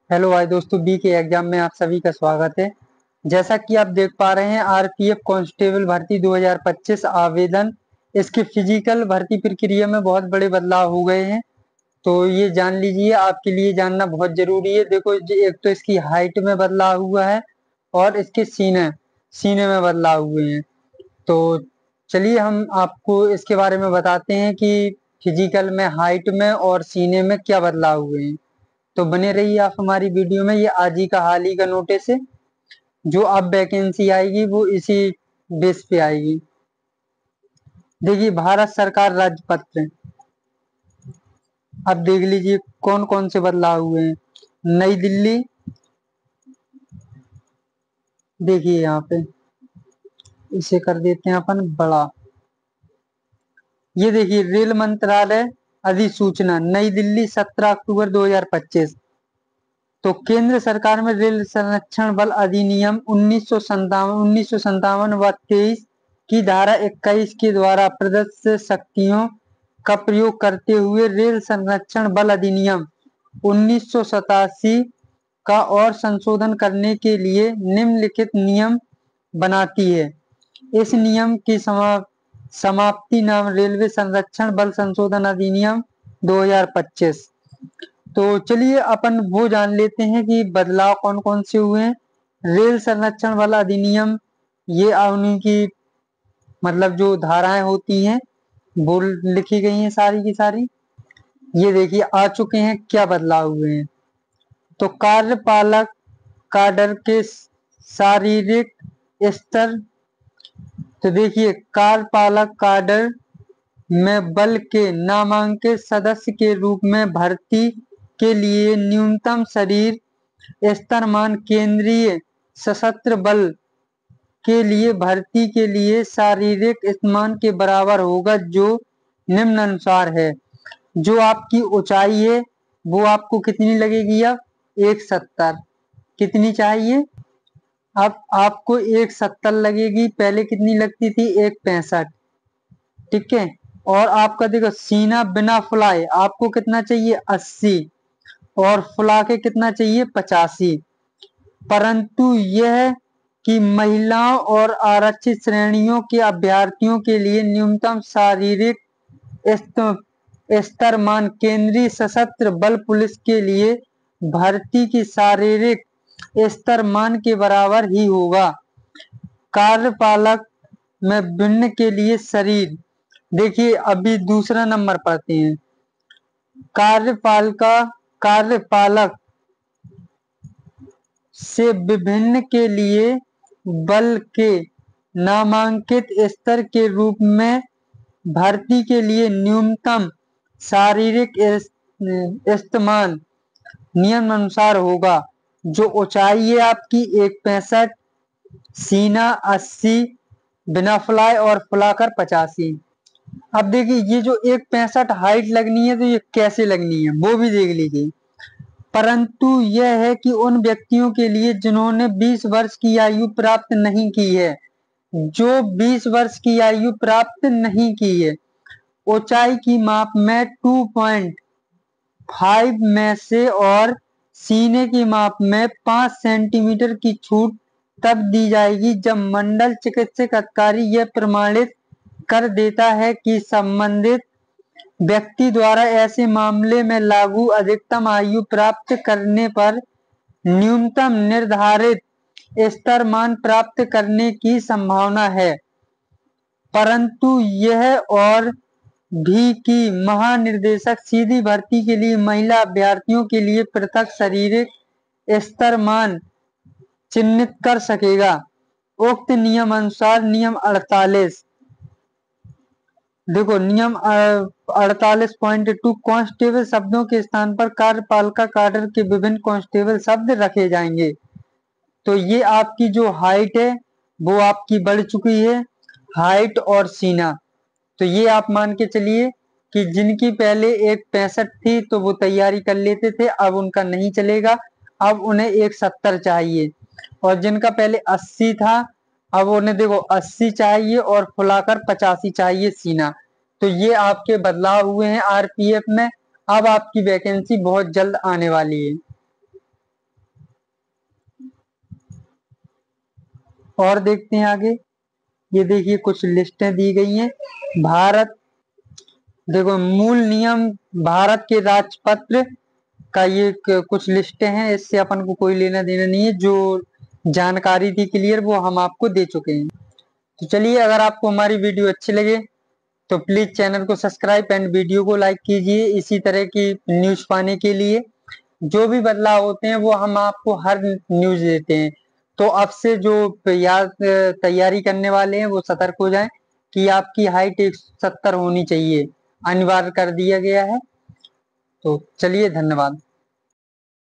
Hello भाई दोस्तों, B के एग्जाम में आप सभी का स्वागत है। जैसा कि आप देख पा रहे हैं, आरपीएफ कांस्टेबल भर्ती 2025 आवेदन, इसकी फिजिकल भर्ती प्रक्रिया में बहुत बड़े बदलाव हो गए हैं। तो ये जान लीजिए, आपके लिए जानना बहुत जरूरी है। देखो एक तो इसकी हाइट में बदलाव हुआ है और इसके सीने सीने में बदलाव हुए हैं। तो चलिए हम आपको इसके बारे में बताते हैं कि फिजिकल में, हाइट में और सीने में क्या बदलाव हुए हैं। तो बने रहिए आप हमारी वीडियो में। ये आज ही का हाल ही का नोटिस है। जो अब वैकेंसी आएगी वो इसी बेस पे आएगी। देखिए, भारत सरकार राजपत्र, अब देख लीजिए कौन कौन से बदलाव हुए हैं। नई दिल्ली, देखिए यहाँ पे इसे कर देते हैं अपन बड़ा। ये देखिए, रेल मंत्रालय अधिसूचना, नई दिल्ली 17 अक्टूबर 2025। तो केंद्र सरकार में रेल संरक्षण बल अधिनियम 1957 व 23 की धारा 21 के द्वारा प्रदत्त शक्तियों का प्रयोग करते हुए रेल संरक्षण बल अधिनियम 1987 का और संशोधन करने के लिए निम्नलिखित नियम बनाती है। इस नियम की समाप्ति नाम रेलवे संरक्षण बल संशोधन अधिनियम 2025। तो चलिए अपन वो जान लेते हैं कि बदलाव कौन कौन से हुए हैं। रेल संरक्षण वाला अधिनियम, ये उन्हीं की मतलब जो धाराएं होती हैं वो लिखी गई हैं सारी की सारी। ये देखिए आ चुके हैं, क्या बदलाव हुए हैं। तो कार्यपालक काडर के शारीरिक स्तर, तो देखिए कार्यपालक काडर में बल के नामांकित सदस्य के रूप में भर्ती के लिए न्यूनतम शरीर स्तर मान केंद्रीय सशस्त्र बल के लिए भर्ती के लिए शारीरिक मान के बराबर होगा, जो निम्नानुसार है। जो आपकी ऊंचाई है वो आपको कितनी लगेगी? अब 170 कितनी चाहिए? अब आपको 170 लगेगी। पहले कितनी लगती थी? 165। ठीक है। और आपका देखो सीना बिना फुलाए आपको कितना चाहिए? 80। और फुला के कितना चाहिए? 85। परंतु यह कि महिलाओं और आरक्षित श्रेणियों के अभ्यर्थियों के लिए न्यूनतम शारीरिक स्तर मान केंद्रीय सशस्त्र बल पुलिस के लिए भर्ती की शारीरिक स्तर मान के बराबर ही होगा। कार्यपालक में भिन्न के लिए शरीर, देखिए अभी दूसरा नंबर पढ़ते हैं। कार्यपालक से विभिन्न के लिए बल के नामांकित स्तर के रूप में भर्ती के लिए न्यूनतम शारीरिक इस्तेमाल नियम अनुसार होगा। जो ऊंचाई है आपकी 165, सीना 80, बिना फुलाए और फुलाकर 85। अब देखिए ये जो 165 हाइट लगनी है तो ये कैसे लगनी है वो भी देख लीजिए। परंतु यह है कि उन व्यक्तियों के लिए जिन्होंने 20 वर्ष की आयु प्राप्त नहीं की है, जो 20 वर्ष की आयु प्राप्त नहीं की है, ऊंचाई की माप में 2.5 में से और सीने की माप में 5 सेंटीमीटर की छूट तब दी जाएगी जब मंडल चिकित्सक अधिकारी यह प्रमाणित कर देता है कि संबंधित व्यक्ति द्वारा ऐसे मामले में लागू अधिकतम आयु प्राप्त करने पर न्यूनतम निर्धारित स्तर मान प्राप्त करने की संभावना है। परंतु यह और भी कि महानिदेशक सीधी भर्ती के लिए महिला अभ्यर्थियों के लिए पृथक शारीरिक स्तर मान चिन्हित कर सकेगा। उक्त नियम अनुसार नियम 48, देखो नियम 48.2 कांस्टेबल शब्दों के स्थान पर कार्यपालिका काडर के विभिन्न कांस्टेबल शब्द रखे जाएंगे। तो ये आपकी जो हाइट है वो आपकी बढ़ चुकी है, हाइट और सीना। तो ये आप मान के चलिए कि जिनकी पहले 165 थी तो वो तैयारी कर लेते थे, अब उनका नहीं चलेगा, अब उन्हें 170 चाहिए। और जिनका पहले 80 था अब उन्हें देखो 80 चाहिए और फुलाकर 85 चाहिए सीना। तो ये आपके बदलाव हुए हैं आरपीएफ में। अब आपकी वैकेंसी बहुत जल्द आने वाली है। और देखते हैं आगे। ये देखिए कुछ लिस्टें दी गई हैं। भारत, देखो मूल नियम भारत के राजपत्र का ये कुछ लिस्टें हैं, इससे अपन को कोई लेना देना नहीं है। जो जानकारी थी क्लियर वो हम आपको दे चुके हैं। तो चलिए, अगर आपको हमारी वीडियो अच्छी लगे तो प्लीज चैनल को सब्सक्राइब एंड वीडियो को लाइक कीजिए। इसी तरह की न्यूज पाने के लिए जो भी बदलाव होते हैं वो हम आपको हर न्यूज देते हैं। तो अब से जो याद तैयारी करने वाले हैं वो सतर्क हो जाएं कि आपकी हाइट 170 होनी चाहिए, अनिवार्य कर दिया गया है। तो चलिए, धन्यवाद।